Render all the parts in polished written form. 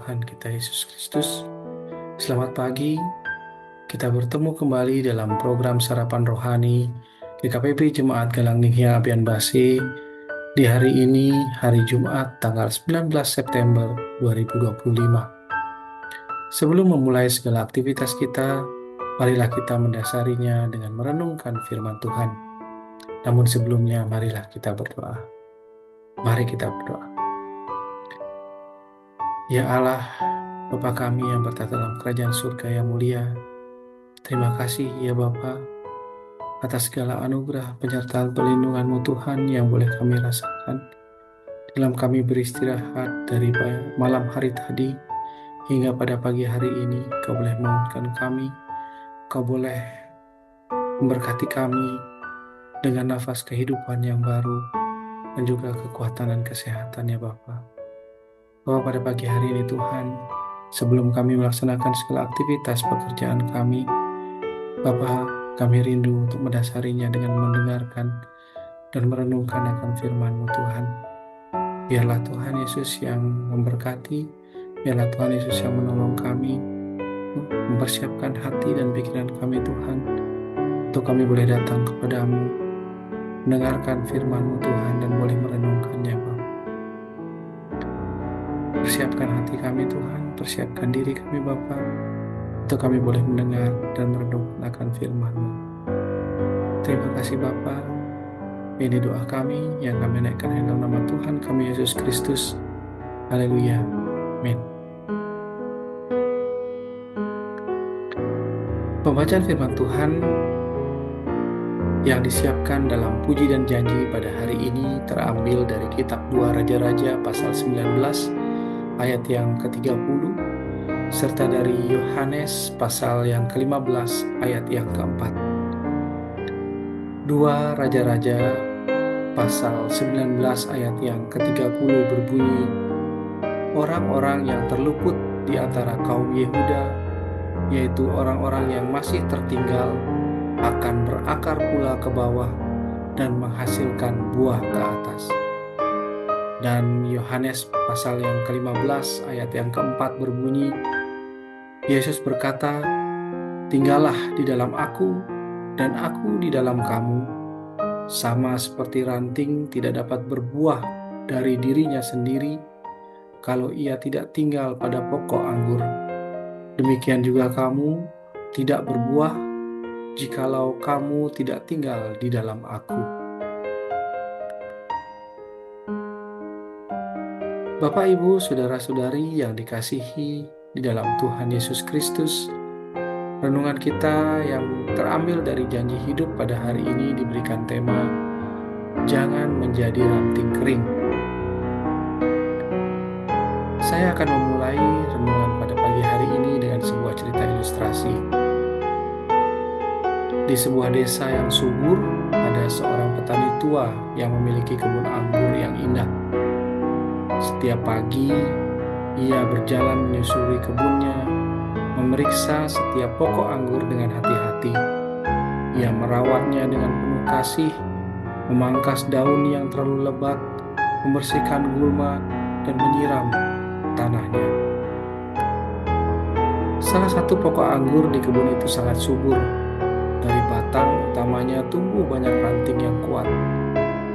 Tuhan kita Yesus Kristus. Selamat pagi, kita bertemu kembali dalam program Sarapan Rohani GKPB Jemaat Galang Ninghyang Apian Base di hari ini, hari Jumat tanggal 19 September 2025. Sebelum memulai segala aktivitas kita, marilah kita mendasarinya dengan merenungkan firman Tuhan. Namun sebelumnya, marilah kita berdoa. Mari kita berdoa. Ya Allah, Bapa kami yang bertata dalam kerajaan surga yang mulia, terima kasih ya Bapa atas segala anugerah penyertaan perlindungan-Mu Tuhan yang boleh kami rasakan dalam kami beristirahat dari malam hari tadi hingga pada pagi hari ini. Kau boleh menguatkan kami, Kau boleh memberkati kami dengan nafas kehidupan yang baru dan juga kekuatan dan kesehatan ya Bapa. Bahwa pada pagi hari ini Tuhan, sebelum kami melaksanakan segala aktivitas pekerjaan kami, Bapa, kami rindu untuk mendasarinya dengan mendengarkan dan merenungkan akan firman-Mu Tuhan. Biarlah Tuhan Yesus yang memberkati, biarlah Tuhan Yesus yang menolong kami, mempersiapkan hati dan pikiran kami Tuhan, untuk kami boleh datang kepadamu, mendengarkan firman-Mu Tuhan dan boleh merenungkannya Bapa. Persiapkan hati kami Tuhan, persiapkan diri kami Bapa, untuk kami boleh mendengar dan merenungkan akan firman-Mu. Terima kasih Bapa. Ini doa kami yang kami naikkan dalam nama Tuhan kami Yesus Kristus. Haleluya. Amin. Pembacaan firman Tuhan yang disiapkan dalam puji dan janji pada hari ini terambil dari kitab 2 Raja-Raja pasal 19 ayat yang ke-30 serta dari Yohanes pasal yang ke-15 ayat yang ke-4. 2 Raja-Raja pasal 19 ayat yang ke-30 berbunyi, orang-orang yang terluput di antara kaum Yehuda, yaitu orang-orang yang masih tertinggal, akan berakar pula ke bawah dan menghasilkan buah ke atas. Dan Yohanes pasal yang ke-15 ayat yang ke-4 berbunyi, Yesus berkata, tinggallah di dalam aku dan aku di dalam kamu, sama seperti ranting tidak dapat berbuah dari dirinya sendiri kalau ia tidak tinggal pada pokok anggur. Demikian juga kamu tidak berbuah jikalau kamu tidak tinggal di dalam aku. Bapak, Ibu, Saudara-saudari yang dikasihi di dalam Tuhan Yesus Kristus, renungan kita yang terambil dari janji hidup pada hari ini diberikan tema, jangan menjadi ranting kering. Saya akan memulai renungan pada pagi hari ini dengan sebuah cerita ilustrasi. Di sebuah desa yang subur, ada seorang petani tua yang memiliki kebun anggur yang indah. Setiap pagi, ia berjalan menyusuri kebunnya, memeriksa setiap pokok anggur dengan hati-hati. Ia merawatnya dengan penuh kasih, memangkas daun yang terlalu lebat, membersihkan gulma, dan menyiram tanahnya. Salah satu pokok anggur di kebun itu sangat subur. Dari batang utamanya tumbuh banyak ranting yang kuat.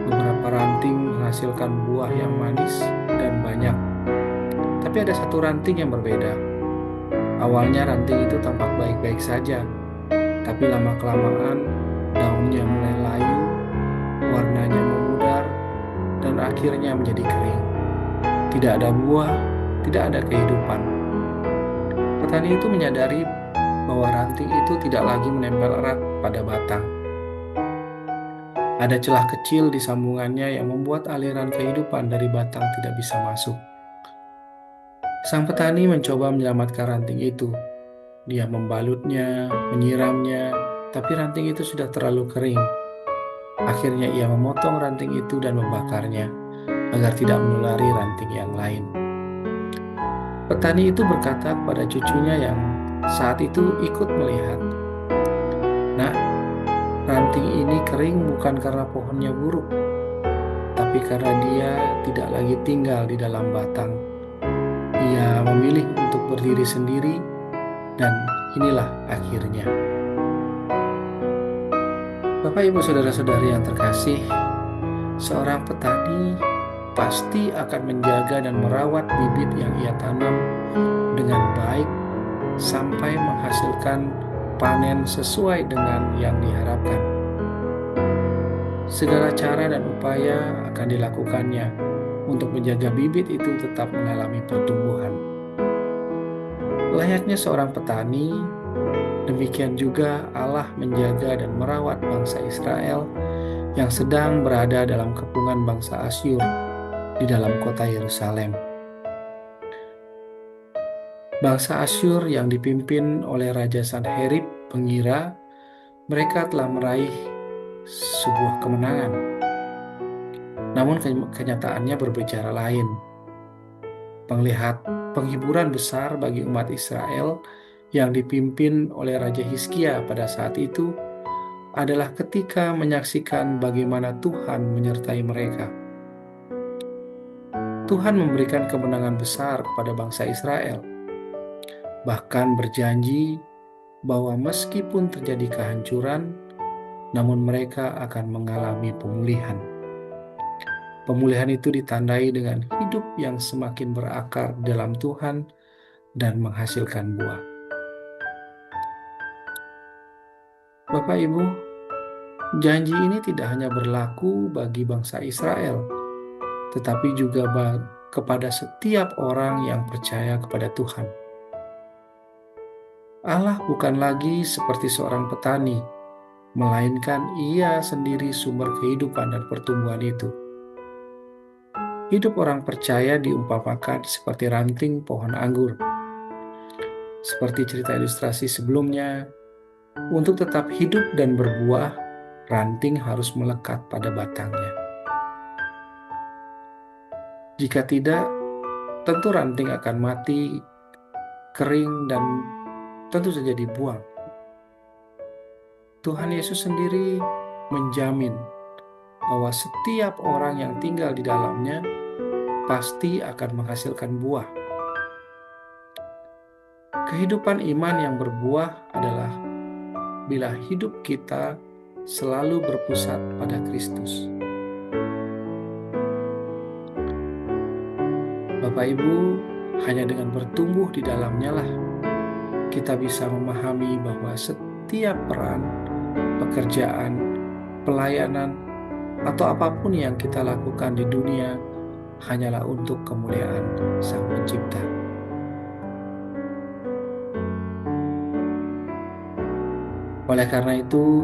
Beberapa ranting menghasilkan buah yang manis dan banyak. Tapi ada satu ranting yang berbeda. Awalnya ranting itu tampak baik-baik saja, tapi lama-kelamaan daunnya mulai layu, warnanya memudar, dan akhirnya menjadi kering. Tidak ada buah, tidak ada kehidupan. Petani itu menyadari bahwa ranting itu tidak lagi menempel erat pada batang. Ada celah kecil di sambungannya yang membuat aliran kehidupan dari batang tidak bisa masuk. Sang petani mencoba menyelamatkan ranting itu. Dia membalutnya, menyiramnya, tapi ranting itu sudah terlalu kering. Akhirnya ia memotong ranting itu dan membakarnya, agar tidak menulari ranting yang lain. Petani itu berkata kepada cucunya yang saat itu ikut melihat, "Nak, ranting ini kering bukan karena pohonnya buruk, tapi karena dia tidak lagi tinggal di dalam batang. Ia memilih untuk berdiri sendiri, dan inilah akhirnya. Bapak, Ibu, Saudara-saudari yang terkasih, seorang petani pasti akan menjaga dan merawat bibit yang ia tanam dengan baik sampai menghasilkan panen sesuai dengan yang diharapkan. Segala cara dan upaya akan dilakukannya untuk menjaga bibit itu tetap mengalami pertumbuhan. Layaknya seorang petani, demikian juga Allah menjaga dan merawat bangsa Israel yang sedang berada dalam kepungan bangsa Asyur di dalam kota Yerusalem. Bangsa Asyur yang dipimpin oleh Raja Sanherib mengira mereka telah meraih sebuah kemenangan. Namun kenyataannya berbicara lain. Penghiburan besar bagi umat Israel yang dipimpin oleh Raja Hizkia pada saat itu adalah ketika menyaksikan bagaimana Tuhan menyertai mereka. Tuhan memberikan kemenangan besar kepada bangsa Israel, bahkan berjanji bahwa meskipun terjadi kehancuran, namun mereka akan mengalami pemulihan. Pemulihan itu ditandai dengan hidup yang semakin berakar dalam Tuhan dan menghasilkan buah. Bapak, Ibu, janji ini tidak hanya berlaku bagi bangsa Israel, tetapi juga kepada setiap orang yang percaya kepada Tuhan. Allah bukan lagi seperti seorang petani, melainkan Ia sendiri sumber kehidupan dan pertumbuhan itu. Hidup orang percaya diumpamakan seperti ranting pohon anggur. Seperti cerita ilustrasi sebelumnya, untuk tetap hidup dan berbuah, ranting harus melekat pada batangnya. Jika tidak, tentu ranting akan mati, kering, dan tentu saja dibuang. Tuhan Yesus sendiri menjamin bahwa setiap orang yang tinggal di dalamnya pasti akan menghasilkan buah. Kehidupan iman yang berbuah adalah bila hidup kita selalu berpusat pada Kristus. Bapak, Ibu, hanya dengan bertumbuh di dalamnya lah kita bisa memahami bahwa setiap peran, pekerjaan, pelayanan, atau apapun yang kita lakukan di dunia hanyalah untuk kemuliaan Sang Pencipta. Oleh karena itu,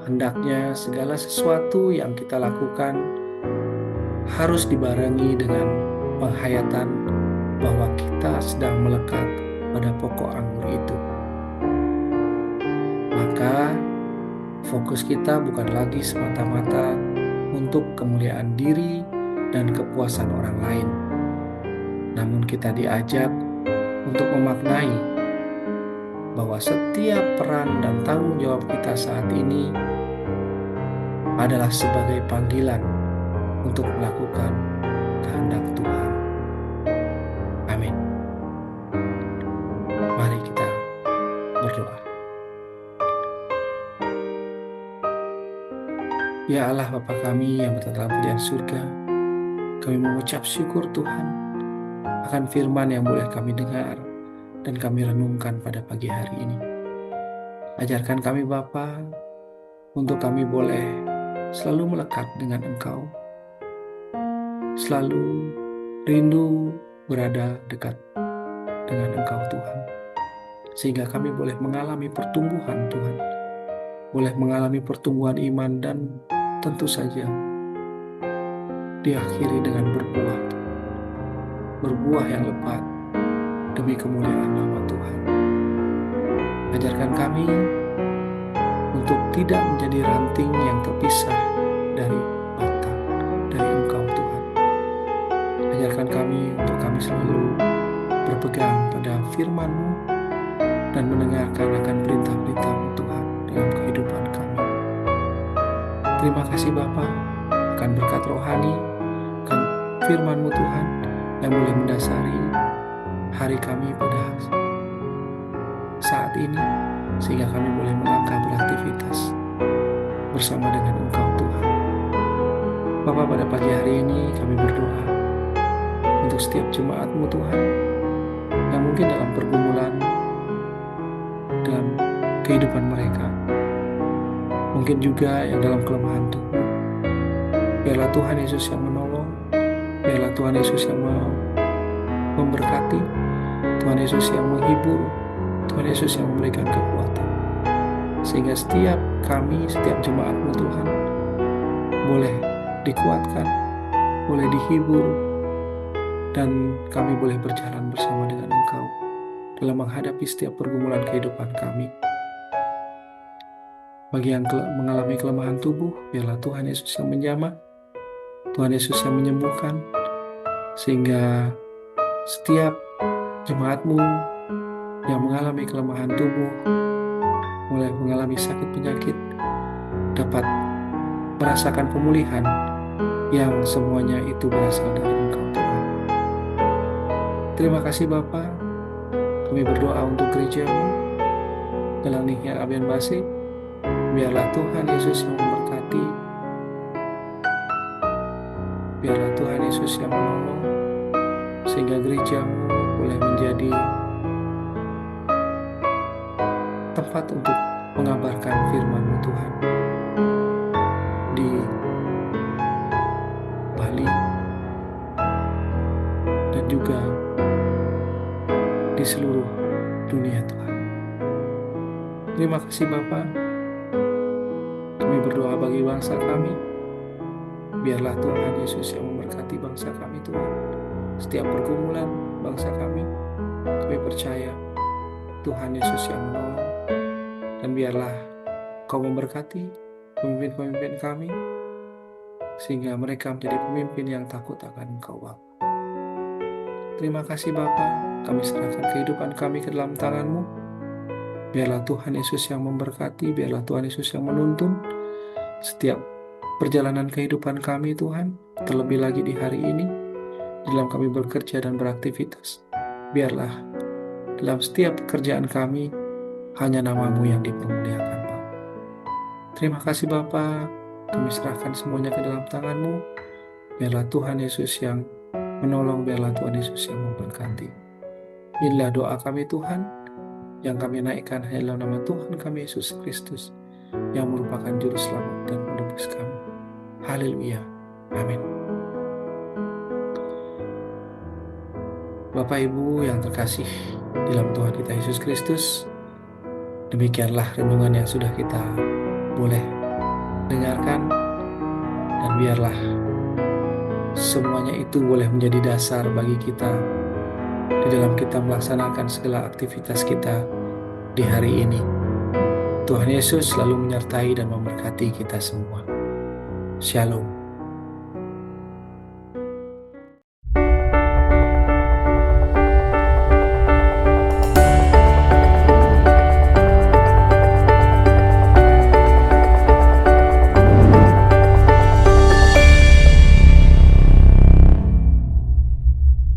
hendaknya segala sesuatu yang kita lakukan harus dibarengi dengan penghayatan bahwa kita sedang melekat pada pokok anggur itu. Maka fokus kita bukan lagi semata-mata untuk kemuliaan diri dan kepuasan orang lain. Namun kita diajak untuk memaknai bahwa setiap peran dan tanggung jawab kita saat ini adalah sebagai panggilan untuk melakukan kehendak Tuhan. Amin. Mari kita berdoa. Ya Allah, Bapa kami yang berada dalam kerajaan surga, kami mengucap syukur Tuhan akan firman yang boleh kami dengar dan kami renungkan pada pagi hari ini. Ajarkan kami Bapa, untuk kami boleh selalu melekat dengan Engkau, selalu rindu berada dekat dengan Engkau Tuhan, sehingga kami boleh mengalami pertumbuhan Tuhan, boleh mengalami pertumbuhan iman, dan tentu saja diakhiri dengan berbuah yang lebat demi kemuliaan nama Tuhan. Ajarkan kami untuk tidak menjadi ranting yang terpisah dari batang, dari Engkau Tuhan. Ajarkan kami untuk kami selalu berpegang pada firman-Mu dan mendengarkan akan perintah-perintah-Mu Tuhan dalam kehidupan kami. Terima kasih Bapa akan berkat rohani, akan firman-Mu Tuhan yang boleh mendasari hari kami pada saat ini, sehingga kami boleh melangkah beraktivitas bersama dengan Engkau Tuhan. Bapa, pada pagi hari ini kami berdoa untuk setiap jemaat-Mu Tuhan, yang mungkin dalam pergumulan, dalam kehidupan mereka, mungkin juga yang dalam kelemahan tubuh. Biarlah Tuhan Yesus yang menolong, biarlah Tuhan Yesus yang memberkati, Tuhan Yesus yang menghibur, Tuhan Yesus yang memberikan kekuatan, sehingga setiap kami, setiap jemaat-Mu Tuhan, boleh dikuatkan, boleh dihibur, dan kami boleh berjalan bersama dengan Engkau dalam menghadapi setiap pergumulan kehidupan kami. Bagi yang mengalami kelemahan tubuh, biarlah Tuhan Yesus yang menjamah, Tuhan Yesus yang menyembuhkan, sehingga setiap jemaat-Mu yang mengalami kelemahan tubuh, mulai mengalami sakit penyakit, dapat merasakan pemulihan yang semuanya itu berasal dari Engkau Tuhan. Terima kasih Bapa. Kami berdoa untuk gereja-Mu dalam Nihya Abian Basi. Biarlah Tuhan Yesus yang memberkati, biarlah Tuhan Yesus yang menolong, sehingga gereja-Mu boleh menjadi tempat untuk mengabarkan firman-Mu Tuhan di Bali dan juga di seluruh dunia Tuhan. Terima kasih Bapa. Kami berdoa bagi bangsa kami. Biarlah Tuhan Yesus yang memberkati bangsa kami Tuhan. Setiap pergumulan bangsa kami percaya Tuhan Yesus yang menolong. Dan biarlah Kau memberkati pemimpin-pemimpin kami, sehingga mereka menjadi pemimpin yang takut akan Engkau Bapa. Terima kasih Bapa. Kami serahkan kehidupan kami ke dalam tangan-Mu. Biarlah Tuhan Yesus yang memberkati, biarlah Tuhan Yesus yang menuntun setiap perjalanan kehidupan kami Tuhan, terlebih lagi di hari ini, dalam kami bekerja dan beraktivitas. Biarlah dalam setiap pekerjaan kami, hanya nama-Mu yang dipermuliakan Bapa. Terima kasih Bapa. Kami serahkan semuanya ke dalam tangan-Mu. Biarlah Tuhan Yesus yang menolong, biarlah Tuhan Yesus yang memberkati. Inilah doa kami Tuhan, yang kami naikkan hanya nama Tuhan kami Yesus Kristus, yang merupakan juru selamat dan penebus kami. Haleluya. Amin. Bapak Ibu yang terkasih dalam Tuhan kita Yesus Kristus, demikianlah renungan yang sudah kita boleh dengarkan, dan biarlah semuanya itu boleh menjadi dasar bagi kita di dalam kita melaksanakan segala aktivitas kita di hari ini. Tuhan Yesus selalu menyertai dan memberkati kita semua. Shalom.